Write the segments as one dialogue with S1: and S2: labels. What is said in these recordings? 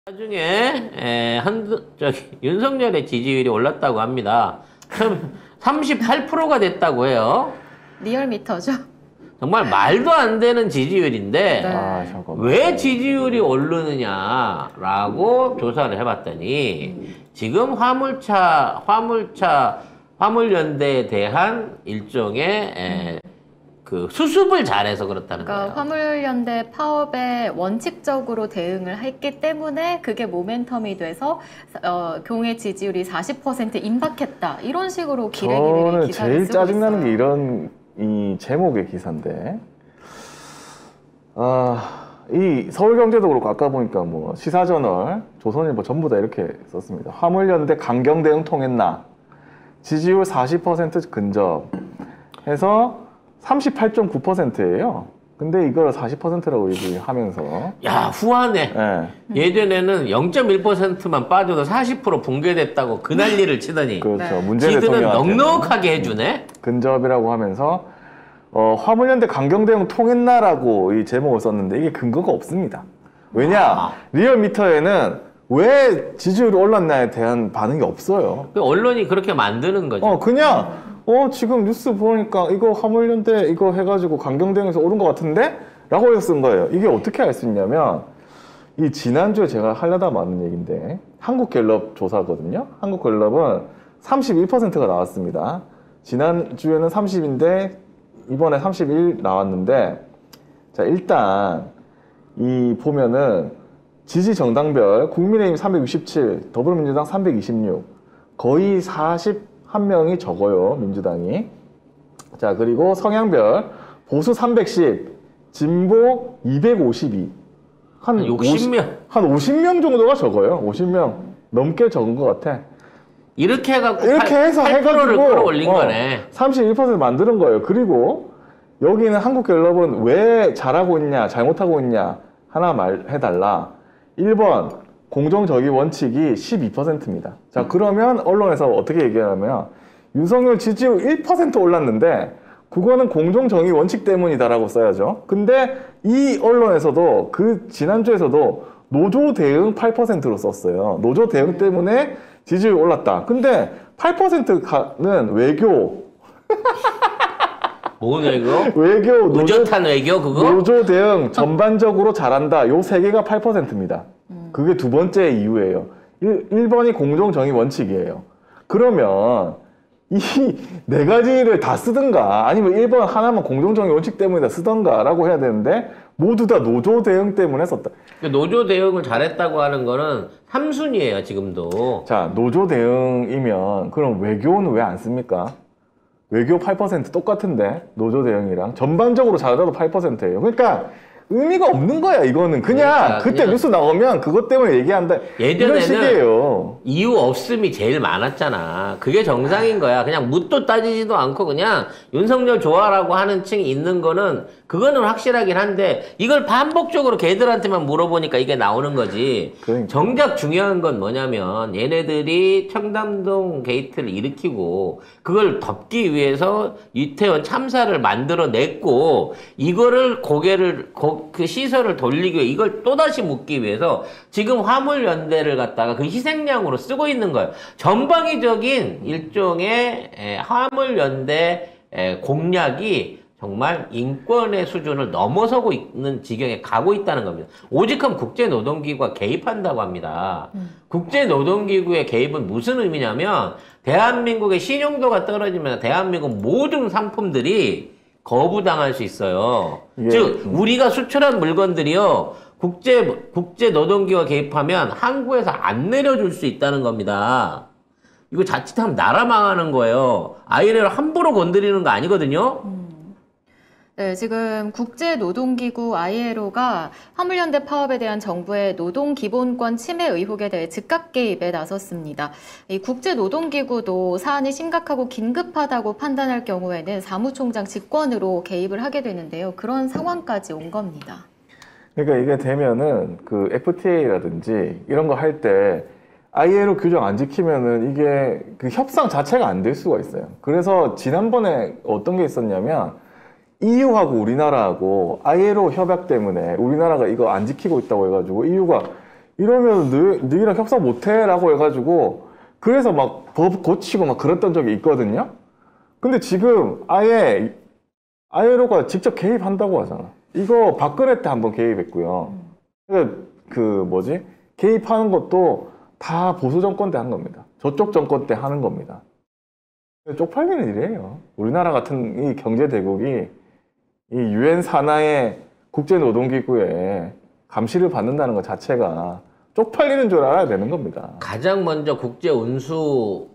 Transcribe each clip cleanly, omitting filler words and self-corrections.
S1: 나중에 윤석열의 지지율이 올랐다고 합니다. 38%가 됐다고 해요.
S2: 리얼미터죠.
S1: 정말 말도 안 되는 지지율인데
S2: 네.
S1: 왜 지지율이 오르느냐라고 조사를 해봤더니 지금 화물연대에 대한 일종의 그 수습을 잘해서 그렇다는 거예요.
S2: 화물연대 파업에 원칙적으로 대응을 했기 때문에 그게 모멘텀이 돼서 경우의 지지율이 40% 임박했다. 이런 식으로 기레기들이
S3: 저는
S2: 기사를
S3: 제일
S2: 쓰고
S3: 짜증나는
S2: 있어요.
S3: 게 이런 이 제목의 기사인데 이 서울경제도 그렇고 아까 보니까 뭐 시사저널, 조선일보 전부 다 이렇게 썼습니다. 화물연대 강경 대응 통했나? 지지율 40% 근접 해서 38.9%예요. 근데 이걸 40%라고 얘기하면서
S1: 야, 후하네.
S3: 네.
S1: 예전에는 0.1%만 빠져도 40% 붕괴됐다고 그 난리를 치더니
S3: 그렇죠.
S2: 네.
S3: 문재인
S1: 지들은
S3: 대통령한테는
S1: 넉넉하게 해주네.
S3: 근접이라고 하면서 화물연대 강경 대응 통했나라고 이 제목을 썼는데 이게 근거가 없습니다. 왜냐? 리얼미터에는 왜 지지율이 올랐나에 대한 반응이 없어요.
S1: 언론이 그렇게 만드는 거죠.
S3: 그냥 지금 뉴스 보니까 이거 화물연대 이거 해가지고 강경 대응에서 오른 것 같은데? 라고 해서 쓴 거예요. 이게 어떻게 알 수 있냐면 이 지난주에 제가 하려다 마는 얘기인데 한국갤럽 조사거든요. 한국갤럽은 31%가 나왔습니다. 지난주에는 30인데 이번에 31 나왔는데 자 일단 이 보면은 지지 정당별 국민의힘 367, 더불어민주당 326 거의 41명이 적어요. 민주당이. 자 그리고 성향별 보수 310, 진보 252 한
S1: 60명.
S3: 한 50명 정도가 적어요. 50명 넘게 적은 것 같아.
S1: 이렇게 해갖고
S3: 이렇게 해서
S1: 8%를
S3: 해가지고
S1: 끌어올린 거네.
S3: 31% 만드는 거예요. 그리고 여기는 한국갤럽은 왜 잘하고 있냐, 잘못하고 있냐 하나 말해달라. 1번 공정저기 원칙이 12%입니다. 자 그러면 언론에서 어떻게 얘기하냐면 윤석열 지지율 1% 올랐는데 그거는 공정정의 원칙 때문이다라고 써야죠. 근데 이 언론에서도 그 지난주에서도 노조 대응 8%로 썼어요. 노조 대응 때문에 지지율이 올랐다. 근데 8%는 외교.
S1: 뭔 외교?
S3: 외교,
S1: 의젓한 외교 그거?
S3: 노조 대응 전반적으로 잘한다. 요 세 개가 8%입니다. 그게 두 번째 이유예요. 1번이 공정정의 원칙이에요. 그러면 이 네 가지를 다 쓰든가 아니면 1번 하나만 공정정의 원칙 때문이다 쓰던가 라고 해야 되는데 모두 다 노조 대응 때문에 썼다.
S1: 노조 대응을 잘했다고 하는 거는 3순위예요 지금도.
S3: 자 노조 대응이면 그럼 외교는 왜 안 씁니까? 외교 8% 똑같은데 노조 대응이랑 전반적으로 잘하도 8%예요. 그러니까 의미가 없는 거야 이거는. 그냥 그때
S1: 그냥
S3: 뉴스 나오면 그것 때문에 얘기한다. 이런 식이에요.
S1: 이유 없음이 제일 많았잖아. 그게 정상인 거야. 그냥 묻도 따지지도 않고 그냥 윤석열 좋아라고 하는 층이 있는 거는 그거는 확실하긴 한데 이걸 반복적으로 걔들한테만 물어보니까 이게 나오는 거지.
S3: 그러니까.
S1: 정작 중요한 건 뭐냐면 얘네들이 청담동 게이트를 일으키고 그걸 덮기 위해서 이태원 참사를 만들어냈고 이거를 그 시설을 돌리기 위해 이걸 또다시 묻기 위해서 지금 화물연대를 갖다가 그 희생양으로 쓰고 있는 거예요. 전방위적인 일종의 화물연대 공략이 정말 인권의 수준을 넘어서고 있는 지경에 가고 있다는 겁니다. 오직하면 국제노동기구가 개입한다고 합니다. 국제노동기구의 개입은 무슨 의미냐면 대한민국의 신용도가 떨어지면 대한민국 모든 상품들이 거부당할 수 있어요. 즉 우리가 수출한 물건들이요 국제노동기구가 개입하면 항구에서 안 내려줄 수 있다는 겁니다. 이거 자칫하면 나라 망하는 거예요. 아이를 함부로 건드리는 거 아니거든요.
S2: 네, 지금 국제노동기구 ILO가 화물연대 파업에 대한 정부의 노동기본권 침해 의혹에 대해 즉각 개입에 나섰습니다. 이 국제노동기구도 사안이 심각하고 긴급하다고 판단할 경우에는 사무총장 직권으로 개입을 하게 되는데요. 그런 상황까지 온 겁니다.
S3: 그러니까 이게 되면은 그 FTA라든지 이런 거 할 때 ILO 규정 안 지키면은 이게 그 협상 자체가 안 될 수가 있어요. 그래서 지난번에 어떤 게 있었냐면 EU하고 우리나라하고 ILO 협약 때문에 우리나라가 이거 안 지키고 있다고 해가지고 EU가 이러면 너희랑 협상 못해라고 해가지고 그래서 막 법 고치고 막 그랬던 적이 있거든요. 근데 지금 아예 아이로가 직접 개입한다고 하잖아. 이거 박근혜 때 한번 개입했고요. 개입하는 것도 다 보수 정권 때 한 겁니다. 저쪽 정권 때 하는 겁니다. 쪽팔리는 일이에요. 우리나라 같은 이 경제 대국이 이 유엔 산하의 국제노동기구에 감시를 받는다는 것 자체가 쪽팔리는 줄 알아야 되는 겁니다.
S1: 가장 먼저 국제 운수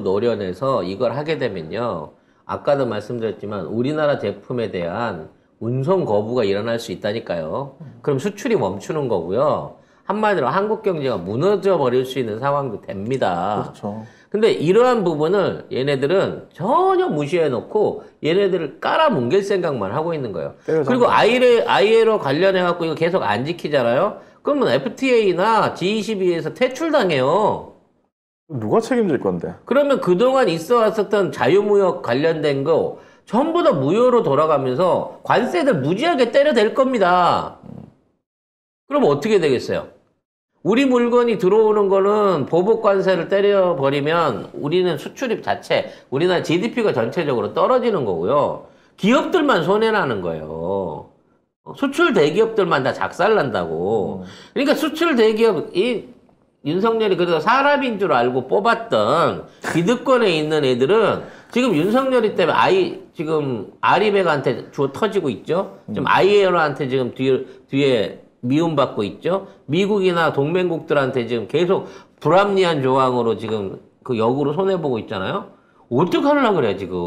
S1: 노련에서 이걸 하게 되면요. 아까도 말씀드렸지만 우리나라 제품에 대한 운송 거부가 일어날 수 있다니까요. 그럼 수출이 멈추는 거고요. 한마디로 한국 경제가 무너져 버릴 수 있는 상황도 됩니다.
S3: 그렇죠.
S1: 근데 이러한 부분을 얘네들은 전혀 무시해 놓고 얘네들을 깔아뭉갤 생각만 하고 있는 거예요. 그리고 ILO 관련해 갖고 이거 계속 안 지키잖아요. 그러면 FTA나 G22에서 퇴출당해요.
S3: 누가 책임질 건데?
S1: 그러면 그동안 있어 왔었던 자유무역 관련된 거 전부 다 무효로 돌아가면서 관세들 무지하게 때려댈 겁니다. 그럼 어떻게 되겠어요? 우리 물건이 들어오는 거는 보복 관세를 때려버리면 우리는 수출입 자체, 우리나라 GDP가 전체적으로 떨어지는 거고요. 기업들만 손해나는 거예요. 수출 대기업들만 다 작살난다고. 그러니까 수출 대기업, 윤석열이 그래도 사람인 줄 알고 뽑았던 기득권에 있는 애들은 지금 윤석열이 때문에 지금 아리백한테 주워 터지고 있죠? 지금 ILO한테 지금 뒤에 미움받고 있죠? 미국이나 동맹국들한테 지금 계속 불합리한 조항으로 지금 그 역으로 손해보고 있잖아요? 어떡하려고 그래, 지금.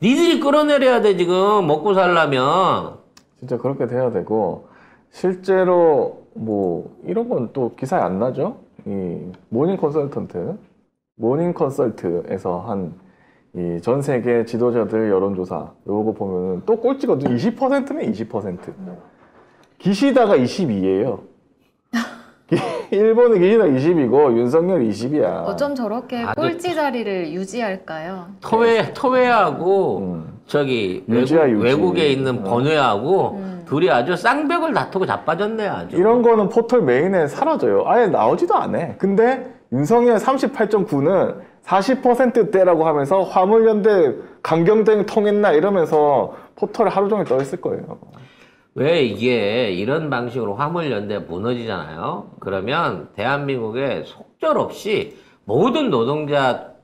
S1: 니들이 끌어내려야 돼, 지금. 먹고 살려면.
S3: 진짜 그렇게 돼야 되고, 실제로 이런 건 또 기사에 안 나죠? 이 모닝 컨설트에서 한 이 전 세계 지도자들 여론조사 요거 보면은 또 꼴찌거든요. 20%네, 20%. 기시다가 22예요. 일본의 기시다 20이고 윤석열 20이야.
S2: 어쩜 저렇게 꼴찌 자리를 유지할까요?
S1: 토웨하고 저기 외국에 있는 번외하고 둘이 아주 쌍벽을 다투고 자빠졌네 아주.
S3: 이런 거는 포털 메인에 사라져요. 아예 나오지도 않아. 근데 윤석열 38.9는 40%대라고 하면서 화물연대 강경대응 통했나 이러면서 포털에 하루 종일 떠 있을 거예요.
S1: 왜 이게 이런 방식으로 화물연대 무너지잖아요. 그러면 대한민국에 속절없이 모든 노동자들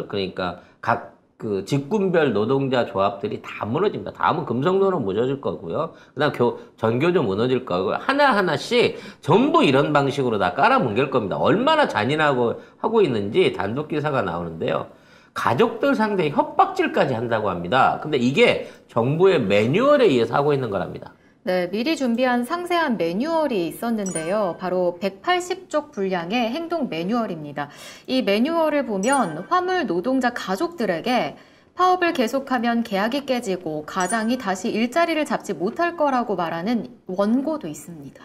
S1: 그러니까 각 그 직군별 노동자 조합들이 다 무너집니다. 다음은 금속노는 무너질 거고요. 그다음 전교조 무너질 거고요. 하나하나씩 전부 이런 방식으로 다 깔아뭉갤 겁니다. 얼마나 잔인하고 하고 있는지 단독 기사가 나오는데요. 가족들 상대에 협박질까지 한다고 합니다. 근데 이게 정부의 매뉴얼에 의해서 하고 있는 거랍니다.
S2: 네, 미리 준비한 상세한 매뉴얼이 있었는데요. 바로 180쪽 분량의 행동 매뉴얼입니다. 이 매뉴얼을 보면 화물 노동자 가족들에게 파업을 계속하면 계약이 깨지고 가장이 다시 일자리를 잡지 못할 거라고 말하는 원고도 있습니다.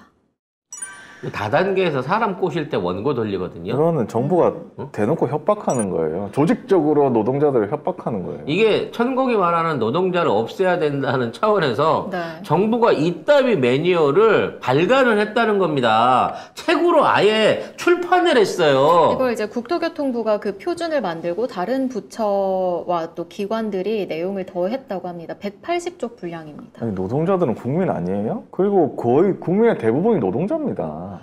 S1: 다단계에서 사람 꼬실 때 원고 돌리거든요.
S3: 그거는 정부가 대놓고 협박하는 거예요. 조직적으로 노동자들을 협박하는 거예요.
S1: 이게 천국이 말하는 노동자를 없애야 된다는 차원에서
S2: 네.
S1: 정부가 이따위 매뉴얼을 발간을 했다는 겁니다. 책으로 아예 출판을 했어요.
S2: 이걸 이제 국토교통부가 그 표준을 만들고 다른 부처와 또 기관들이 내용을 더했다고 합니다. 180쪽 분량입니다.
S3: 아니, 노동자들은 국민 아니에요? 그리고 거의 국민의 대부분이 노동자입니다.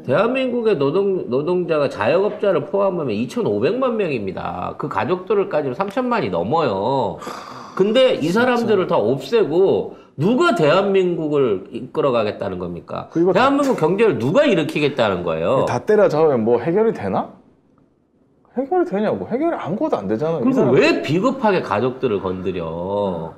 S1: 대한민국의 노동자가 자영업자를 포함하면 2,500만 명입니다. 그 가족들을 까지면 3천만이 넘어요. 근데 이 사람들을 다 없애고 누가 대한민국을 이끌어가겠다는 겁니까? 대한민국 경제를 누가 일으키겠다는 거예요?
S3: 다 때려잡으면 뭐 해결이 되나? 해결이 되냐고. 해결이 아무것도 안 되잖아요.
S1: 그리고 왜 비겁하게 가족들을 건드려?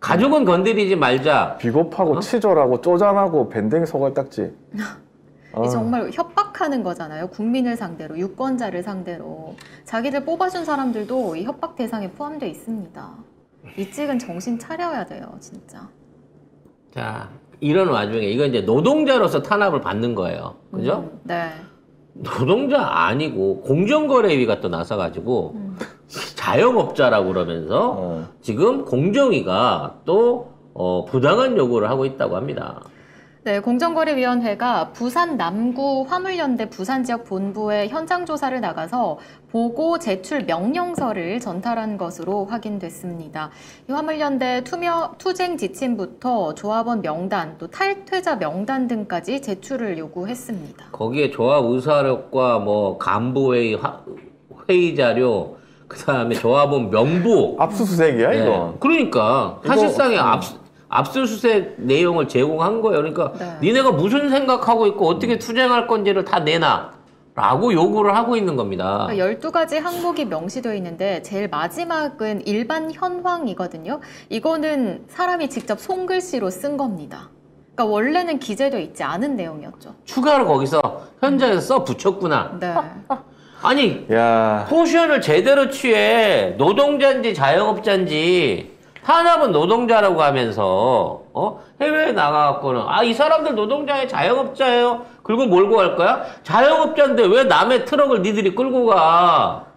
S1: 가족은 건드리지 말자.
S3: 비겁하고 치졸하고 쪼잔하고 밴댕이 소갈딱지.
S2: 이 정말 협박하는 거잖아요. 국민을 상대로, 유권자를 상대로. 자기들 뽑아준 사람들도 이 협박 대상에 포함되어 있습니다. 이 찍은 정신 차려야 돼요, 진짜.
S1: 자, 이런 와중에 이건 이제 노동자로서 탄압을 받는 거예요. 그죠?
S2: 네.
S1: 노동자 아니고 공정거래위가 또 나서가지고 자영업자라고 그러면서 지금 공정위가 또 부당한 요구를 하고 있다고 합니다.
S2: 네, 공정거래위원회가 부산 남구 화물연대 부산지역 본부에 현장 조사를 나가서 보고 제출 명령서를 전달한 것으로 확인됐습니다. 이 화물연대 투쟁 지침부터 조합원 명단, 또 탈퇴자 명단 등까지 제출을 요구했습니다.
S1: 거기에 조합 의사력과 뭐 간부회의 회의 자료, 그다음에 조합원 명부.
S3: 압수수색이야
S1: 네.
S3: 이거.
S1: 그러니까 사실상의 압수수색 내용을 제공한 거예요. 그러니까 니네가 무슨 생각하고 있고 어떻게 투쟁할 건지를 다 내놔 라고 요구를 하고 있는 겁니다.
S2: 12가지 항목이 명시되어 있는데 제일 마지막은 일반 현황이거든요. 이거는 사람이 직접 손글씨로 쓴 겁니다. 그러니까 원래는 기재되어 있지 않은 내용이었죠.
S1: 추가로 거기서 현장에서 써 붙였구나.
S2: 네.
S1: 아니
S3: 야,
S1: 포션을 제대로 취해 노동자인지 자영업자인지 탄압은 노동자라고 하면서 해외에 나가갖고는 이 사람들 노동자예요 자영업자예요 그리고 몰고 갈 거야? 자영업자인데 왜 남의 트럭을 니들이 끌고 가?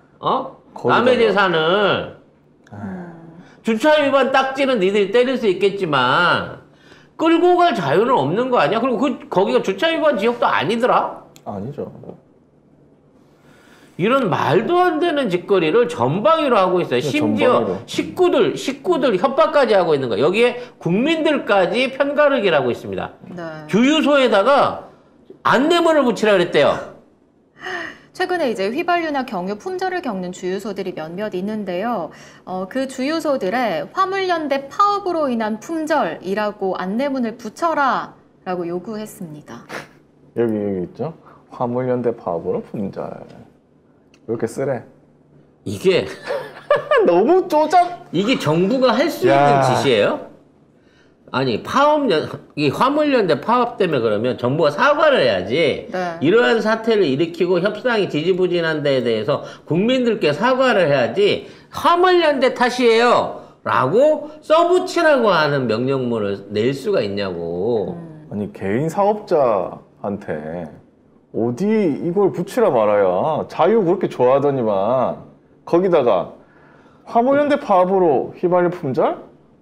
S1: 남의 재산을 주차 위반 딱지는 니들이 때릴 수 있겠지만 끌고 갈 자유는 없는 거 아니야? 그리고 거기가 주차 위반 지역도 아니더라?
S3: 아니죠.
S1: 이런 말도 안 되는 짓거리를 전방위로 하고 있어요. 심지어
S3: 전방위로.
S1: 식구들 협박까지 하고 있는 거예요. 여기에 국민들까지 편가르기를 하고 있습니다.
S2: 네.
S1: 주유소에다가 안내문을 붙이라 그랬대요.
S2: 최근에 이제 휘발유나 경유 품절을 겪는 주유소들이 몇몇 있는데요. 그 주유소들에 화물연대 파업으로 인한 품절이라고 안내문을 붙여라 라고 요구했습니다.
S3: 여기 있죠. 화물연대 파업으로 품절. 이렇게 쓰래.
S1: 이게
S3: 너무 쪼잔.
S1: 이게 정부가 할 수 있는 짓이에요? 아니 이 화물연대 파업 때문에 그러면 정부가 사과를 해야지.
S2: 네.
S1: 이러한 사태를 일으키고 협상이 지지부진한 데에 대해서 국민들께 사과를 해야지 화물연대 탓이에요 라고 써붙이라고 하는 명령문을 낼 수가 있냐고.
S3: 아니 개인 사업자한테 어디 이걸 붙이라 말아야 자유 그렇게 좋아하더니만 거기다가 화물연대 파업으로 휘발유 품절?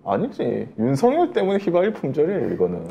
S3: 아니지. 윤석열 때문에 휘발유 품절이에요 이거는.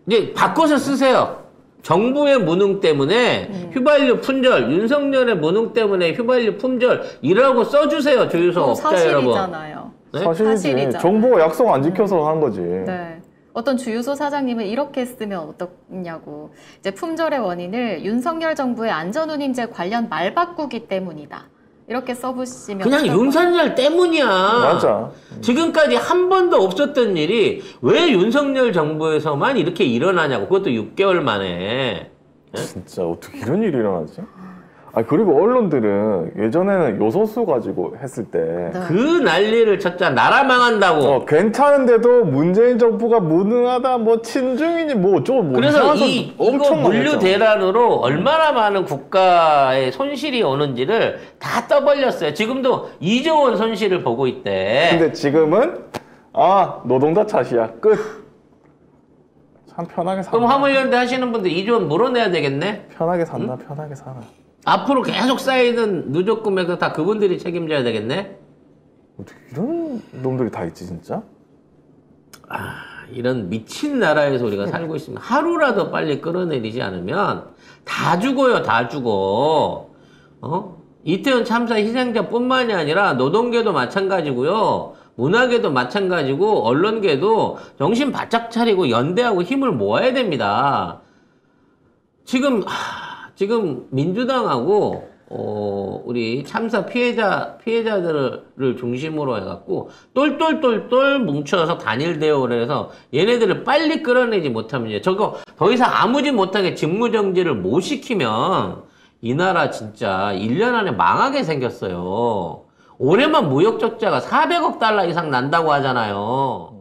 S1: 이제 바꿔서 쓰세요. 정부의 무능 때문에 휘발유 품절, 윤석열의 무능 때문에 휘발유 품절이라고 써주세요. 주유소 업자 여러분.
S2: 사실이잖아요.
S1: 네?
S3: 사실이지.
S2: 사실이잖아요.
S3: 정부가 약속 안 지켜서 한 거지.
S2: 네. 어떤 주유소 사장님은 이렇게 쓰면 어떻냐고. 이제 품절의 원인을 윤석열 정부의 안전운임제 관련 말 바꾸기 때문이다. 이렇게 써보시면
S1: 그냥 윤석열 때문이야.
S3: 맞아.
S1: 지금까지 한 번도 없었던 일이 왜 윤석열 정부에서만 이렇게 일어나냐고. 그것도 6개월 만에.
S3: 진짜 어떻게 이런 일이 일어나지? 그리고 언론들은 예전에는 요소수 가지고 했을 때
S2: 네.
S1: 그 난리를 쳤잖아. 나라 망한다고.
S3: 괜찮은데도 문재인 정부가 무능하다, 뭐 친중이니 뭐 어쩌고 뭐
S1: 그래서
S3: 이상한
S1: 이거
S3: 엄청 많이
S1: 물류
S3: 했죠.
S1: 대란으로 얼마나 많은 국가의 손실이 오는지를 다 떠벌렸어요. 지금도 2조 원 손실을 보고 있대.
S3: 근데 지금은 노동자 탓이야. 끝. 참 편하게 산다.
S1: 그럼 화물연대 하시는 분들 2조 원 물어내야 되겠네?
S3: 편하게 산다. 편하게 살아.
S1: 앞으로 계속 쌓이는 누적 금액도 다 그분들이 책임져야 되겠네?
S3: 어떻게 이런 놈들이 다 있지 진짜?
S1: 이런 미친 나라에서 우리가 살고 있으면 하루라도 빨리 끌어내리지 않으면 다 죽어요. 다 죽어. 이태원 참사 희생자뿐만이 아니라 노동계도 마찬가지고요. 문화계도 마찬가지고 언론계도 정신 바짝 차리고 연대하고 힘을 모아야 됩니다. 지금 민주당하고 우리 참사 피해자들을 중심으로 해갖고 똘똘똘똘 뭉쳐서 단일 대우를 해서 얘네들을 빨리 끌어내지 못하면 저거 더 이상 아무지 못하게 직무정지를 못 시키면 이 나라 진짜 1년 안에 망하게 생겼어요. 올해만 무역 적자가 400억 달러 이상 난다고 하잖아요.